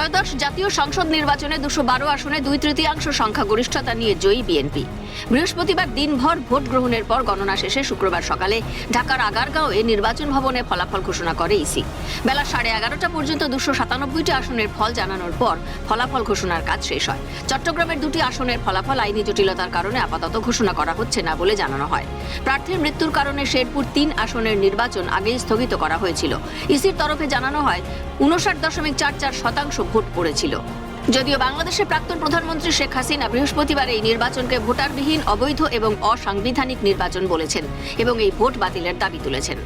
ত্রয়োদশ জাতীয় সংসদ নির্বাচনে 212 আসনে 2/3 সংখ্যাগরিষ্ঠতা নিয়ে জয়ী বিএনপি। বৃহস্পতিবার দিনভর ভোট গ্রহণের পর গণনা শেষে শুক্রবার সকালে ঢাকার আগারগাঁওয়ে নির্বাচন ভবনে ফলাফল ঘোষণা করে ইসি। বেলা 11:30টা পর্যন্ত 297টি আসনের ফল জানানোর পর ফলাফল ঘোষণার কাজ শেষ হয়। চট্টগ্রামের 2টি আসনের ফলাফল আইনি জটিলতার কারণে আপাতত ঘোষণা করা হচ্ছে না বলে জানানো হয়। প্রার্থীর মৃত্যুর কারণে শেরপুর 3 আসনের নির্বাচন আগেই স্থগিত করা হয়েছিল। ইসির তরফে জানানো হয় 59.44% ভোট পড়েছিল। যদিও বাংলাদেশের প্রাক্তন প্রধানমন্ত্রী শেখ হাসিনা বৃহস্পতিবার এই নির্বাচনকে ভোটারবিহীন, অবৈধ এবং অসাংবিধানিক নির্বাচন বলেছেন এবং এই ভোট বাতিলের দাবি তুলেছেন।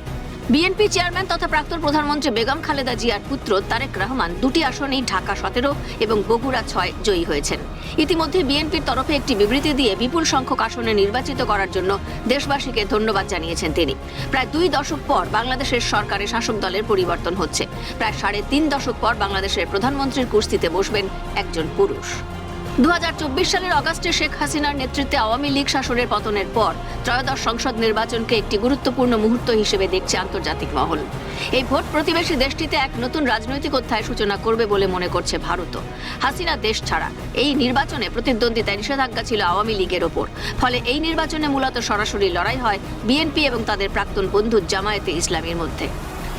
বিএনপি চেয়ারম্যান তথা প্রাক্তন প্রধানমন্ত্রী বেগম খালেদা জিয়ার পুত্র তারেক রহমান 2টি আসনেই ঢাকা 17 এবং বগুড়া 6 জয়ী হয়েছেন। ইতিমধ্যে বিএনপির তরফে একটি বিবৃতি দিয়ে বিপুল সংখ্যক আসনে নির্বাচিত করার জন্য দেশবাসীকে ধন্যবাদ জানিয়েছেন তিনি। প্রায় 2 দশক পর বাংলাদেশের সরকারে শাসক দলের পরিবর্তন হচ্ছে। প্রায় 3.5 দশক পর বাংলাদেশের প্রধানমন্ত্রীর কুর্সিতে বসবেন একজন পুরুষ। 2024 সালের অগাস্টে শেখ হাসিনার নেতৃত্বে আওয়ামী লীগ শাসনের পতনের পর ত্রয়োদশ সংসদ নির্বাচনকে একটি গুরুত্বপূর্ণ মুহূর্ত হিসেবে দেখছে আন্তর্জাতিক মহল। এই ভোট প্রতিবেশী দেশটিতে এক নতুন রাজনৈতিক অধ্যায়ের সূচনা করবে বলে মনে করছে ভারতও। হাসিনা দেশ ছাড়া এই নির্বাচনে প্রতিদ্বন্দ্বিতায় নিষেধাজ্ঞা ছিল আওয়ামী লীগের ওপর। ফলে এই নির্বাচনে মূলত সরাসরি লড়াই হয় বিএনপি এবং তাদের প্রাক্তন বন্ধু জামায়াতে ইসলামীর মধ্যে।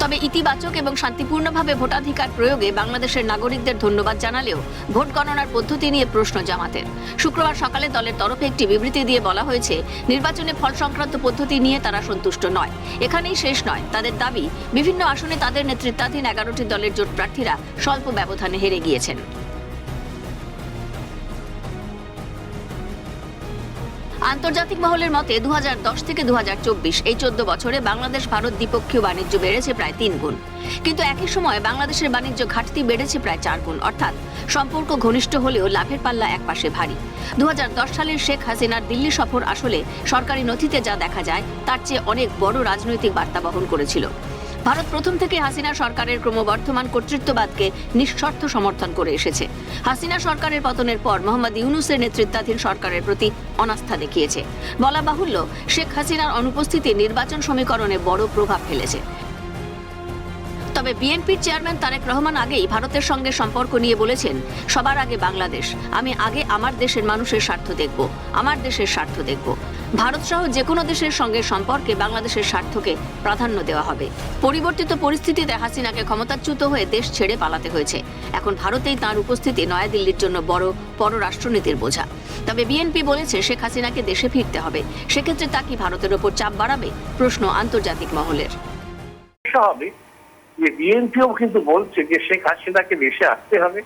তবে ইতিবাচক এবং শান্তিপূর্ণভাবে ভোটাধিকার প্রয়োগে বাংলাদেশের নাগরিকদের ধন্যবাদ জানালেও ভোট গণনার পদ্ধতি নিয়ে প্রশ্ন জামাতের। শুক্রবার সকালে দলের তরফে একটি বিবৃতি দিয়ে বলা হয়েছে, নির্বাচনে ফল সংক্রান্ত পদ্ধতি নিয়ে তারা সন্তুষ্ট নয়। এখানেই শেষ নয়, তাদের দাবি বিভিন্ন আসনে তাদের নেতৃত্বাধীন 11টি দলের জোট প্রার্থীরা স্বল্প ব্যবধানে হেরে গিয়েছেন। আন্তর্জাতিক মহলের মতে 2010 থেকে 2024 এই 14 বছরে বাংলাদেশ ভারত দ্বিপক্ষীয় বাণিজ্য বেড়েছে প্রায় 3 গুণ। কিন্তু একই সময়ে বাংলাদেশের বাণিজ্য ঘাটতি বেড়েছে প্রায় 4 গুণ। অর্থাৎ সম্পর্ক ঘনিষ্ঠ হলেও লাভের পাল্লা একপাশে ভারী। 2010 সালের শেখ হাসিনার দিল্লি সফর আসলে সরকারি নথিতে যা দেখা যায় তার চেয়ে অনেক বড় রাজনৈতিক বার্তা বহন করেছিল। ভারত প্রথম থেকে হাসিনা সরকারের ক্রমবর্ধমান কর্তৃত্ববাদকে নিঃশর্ত সমর্থন করে এসেছে। হাসিনা সরকারের পতনের পর মোহাম্মদ ইউনূসের নেতৃত্বাধীন সরকারের প্রতি অনাস্থা দেখিয়েছে। বলা বাহুল্য, শেখ হাসিনার অনুপস্থিতি নির্বাচন সমীকরণে বড় প্রভাব ফেলেছে। তবে বিএনপির চেয়ারম্যান তারেক রহমান আগেই ভারতের সঙ্গে সম্পর্ক নিয়ে বলেছেন, সবার আগে বাংলাদেশ, আমি আগে আমার দেশের মানুষের স্বার্থ দেখব, আমার দেশের স্বার্থ দেখব। ভারত সহ যে কোনো দেশের সঙ্গে সম্পর্কে বাংলাদেশের স্বার্থকে প্রাধান্য দেওয়া হবে। পরিবর্তিত পরিস্থিতিতে হাসিনাকে ক্ষমতাচ্যুত হয়ে দেশ ছেড়ে পালাতে হয়েছে। এখন ভারতেই তাঁর উপস্থিতি নয়াদিল্লির জন্য বড় পররাষ্ট্রনীতির বোঝা। তবে বিএনপি বলেছে, শেখ হাসিনাকে দেশে ফিরতে হবে। সেক্ষেত্রে তা কি ভারতের ওপর চাপ বাড়াবে? প্রশ্ন আন্তর্জাতিক মহলের। যে বিএনপিও কিন্তু বলছে যে শেখ হাসিনাকে দেশে আসতে হবে,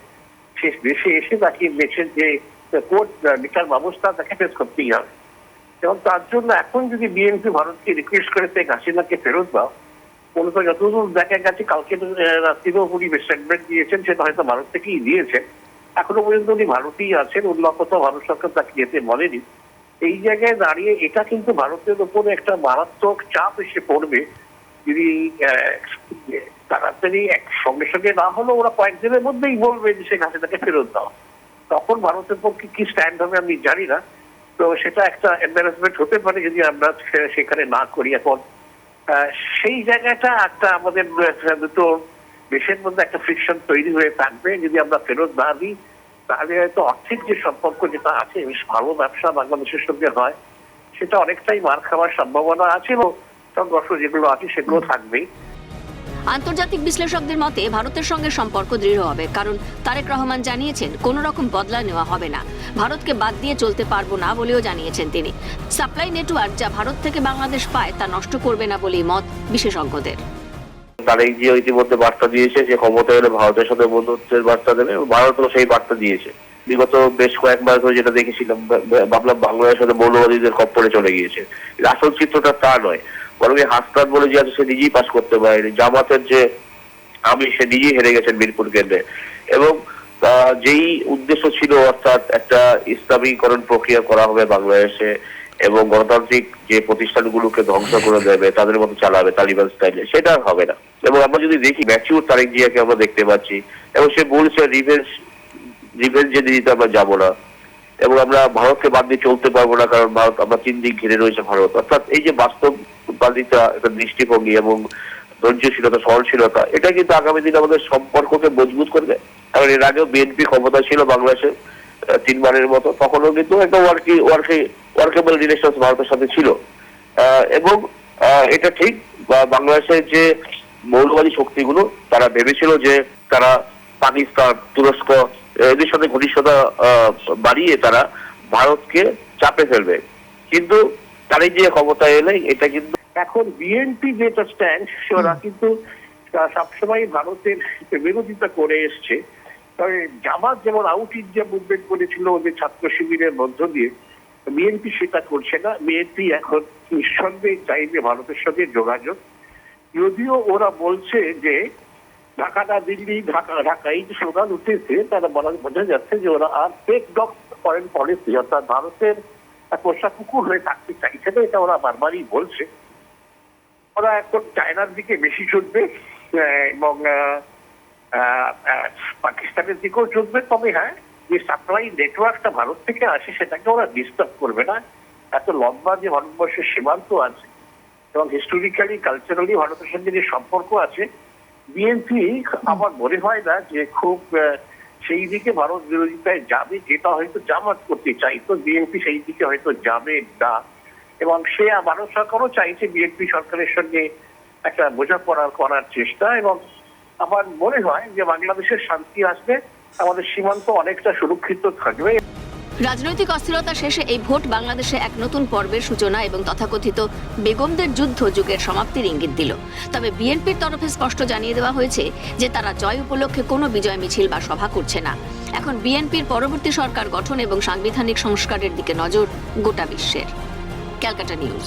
সে দেশে এসে তাকে দেশের যে কোর্ট বিচার ব্যবস্থা তাকে ফেস করতেই হবে। এবং তার জন্য এখন যদি বিএনপি ভারতকে রিকোয়েস্ট করে শেখ হাসিনাকে ফেরত দাও, মূলত যতদূর দেখা গেছে কালকে রাত্রিও উনি স্টেটমেন্ট দিয়েছেন, সেটা হয়তো ভারত থেকেই দিয়েছেন। এখনো পর্যন্ত উনি ভারতেই আছেন, অন্য কোথাও ভারত সরকার তাকে যেতে বলেনি। এই জায়গায় দাঁড়িয়ে এটা কিন্তু ভারতের উপরে একটা মারাত্মক চাপ এসে পড়বে। যদি তাড়াতাড়ি সঙ্গে সঙ্গে না হলেও ওরা কয়েকদিনের মধ্যেই বলবে যে শেখ হাসিনাকে ফেরত দাও, তখন ভারতের পক্ষে কি স্ট্যান্ড হবে আমি জানি না। তো সেটা একটা এম্বারাসমেন্ট হতে পারে যদি আমরা সেখানে না করি। এখন সেই জায়গাটা একটা আমাদের দুটো দেশের মধ্যে একটা ফ্রিকশন তৈরি হয়ে থাকবে। যদি আমরা ফেরত না দিই তাহলে হয়তো আর্থিক যে সম্পর্ক যেটা আছে, বেশ ভালো ব্যবসা বাংলাদেশের সঙ্গে হয়, সেটা অনেকটাই মার খাওয়ার সম্ভাবনা আছে এবং সংঘর্ষ যেগুলো আছে সেগুলো থাকবেই। আন্তর্জাতিক বিশ্লেষকদের মতে ভারতের সঙ্গে সম্পর্ক দৃঢ় হবে, কারণ তারেক রহমান জানিয়েছেন কোনো রকম বদলা নেওয়া হবে না। ভারতকে বাদ দিয়ে চলতে পারবো না বলেও জানিয়েছেন তিনি। সাপ্লাই নেটওয়ার্ক যা ভারত থেকে বাংলাদেশ পায় তা নষ্ট করবে না বলেই মত বিশেষজ্ঞদের। তারেক জিয়া ইতিমধ্যে বার্তা দিয়েছে যে ক্ষমতা এলে ভারতের সাথে বন্ধুত্বের বার্তা দেবে, ভারতও সেই বার্তা দিয়েছে। বিগত বেশ কয়েকবার ধরে যেটা দেখেছিলাম, ভাবলাম বাংলাদেশের সাথে মৌলবাদীদের খপ্পরে চলে গিয়েছে। আসল চিত্রটা তা নয়, বরং হাসনাত বলে যে আছে সে নিজেই পাস করতে পারেনি। জামাতের যে আমি সে নিজেই হেরে গেছেন মিরপুর কেন্দ্রে। এবং যেই উদ্দেশ্য ছিল, অর্থাৎ একটা ইসলামীকরণ প্রক্রিয়া করা হবে বাংলাদেশে এবং গণতান্ত্রিক যে প্রতিষ্ঠানগুলোকে ধ্বংস করে দেবে, তাদের মতো চালাবে তালিবান স্টাইলে, সেটা হবে না। এবং আমরা যদি দেখি ম্যাচিউর তারেক জিয়াকে আমরা দেখতে পাচ্ছি এবং সে বলছে রিভেঞ্জে দিতে আমরা যাবো না এবং আমরা ভারতকে বাদ দিয়ে চলতে পারবো না, কারণ ভারত আমরা 3 দিক ঘিরে রয়েছে ভারত। অর্থাৎ এই যে বাস্তববাদিতা একটা দৃষ্টিভঙ্গি এবং ধৈর্যশীলতা, সহনশীলতা, এটা কিন্তু আগামী দিনে আমাদের সম্পর্ককে মজবুত করবে। কারণ এর আগেও বিএনপি ক্ষমতা ছিল বাংলাদেশে 3বারের মতো, তখনও কিন্তু একটা ওয়ার্কেবল রিলেশন ভারতের সাথে ছিল। এবং এটা ঠিক, বাংলাদেশের যে মৌলবাদী শক্তিগুলো তারা ভেবেছিল যে তারা পাকিস্তান, তুরস্ক এদের সাথে ঘনিষ্ঠতা বাড়িয়ে তারা ভারতকে চাপে ফেলবে, কিন্তু তারাই যে ক্ষমতায় এলে এটা কিন্তু এখন বিএনপি যেটা স্ট্যান্ড, ওরা কিন্তু সবসময় ভারতের বিরোধিতা করে এসছে। তবে জামাত যেমন আউট ইন্ডিয়া মুভমেন্ট করেছিল ওদের ছাত্র শিবিরের মধ্য দিয়ে, বিএনপি সেটা করছে না। বিএনপি এখন নিঃসন্দেহে চাইবে ভারতের সঙ্গে যোগাযোগ, যদিও ওরা বলছে যে ঢাকা না দিল্লি, ঢাকা ঢাকা এই যে স্লোগান উঠেছে, তারা বোঝা যাচ্ছে যে ওরা আর টেক ডগ ফরেন পলিসি, অর্থাৎ ভারতের পোষা কুকুর হয়ে থাকতে চাইছে না, এটা ওরা বারবারই বলছে। ওরা এখন চায়নার দিকে বেশি ছুটবে এবং পাকিস্তানের দিকেও ছুটবে। তবে হ্যাঁ, যে সাপ্লাই নেটওয়ার্কটা ভারত থেকে আসে সেটাকে ওরা ডিস্টার্ব করবে না। এত লম্বা যে ভারতবর্ষের সীমান্ত আছে এবং হিস্টোরিক্যালি কালচারালি ভারতের সঙ্গে যে সম্পর্ক আছে, বিএনপি আমার মনে হয় না যে খুব সেই দিকে ভারত বিরোধিতায় যাবে, যেটা হয়তো জামাত করতে চাইতো, বিএনপি সেই দিকে হয়তো যাবে না। এবং সে ভারত সরকারও চাইছে বিএনপি সরকারের সঙ্গে একটা বোঝাপড়া করার চেষ্টা। এবং আমার মনে হয় যে বাংলাদেশের শান্তি আসবে, আমাদের সীমান্ত অনেকটা সুরক্ষিত থাকবে। রাজনৈতিক অস্থিরতা শেষে এই ভোট বাংলাদেশে এক নতুন পর্বের সূচনা এবং তথাকথিত বেগমদের যুদ্ধ যুগের সমাপ্তির ইঙ্গিত দিল। তবে বিএনপির তরফে স্পষ্ট জানিয়ে দেওয়া হয়েছে যে তারা জয় উপলক্ষে কোনো বিজয় মিছিল বা সভা করছে না। এখন বিএনপির পরবর্তী সরকার গঠন এবং সাংবিধানিক সংস্কারের দিকে নজর গোটা বিশ্বের। ক্যালকাটা নিউজ।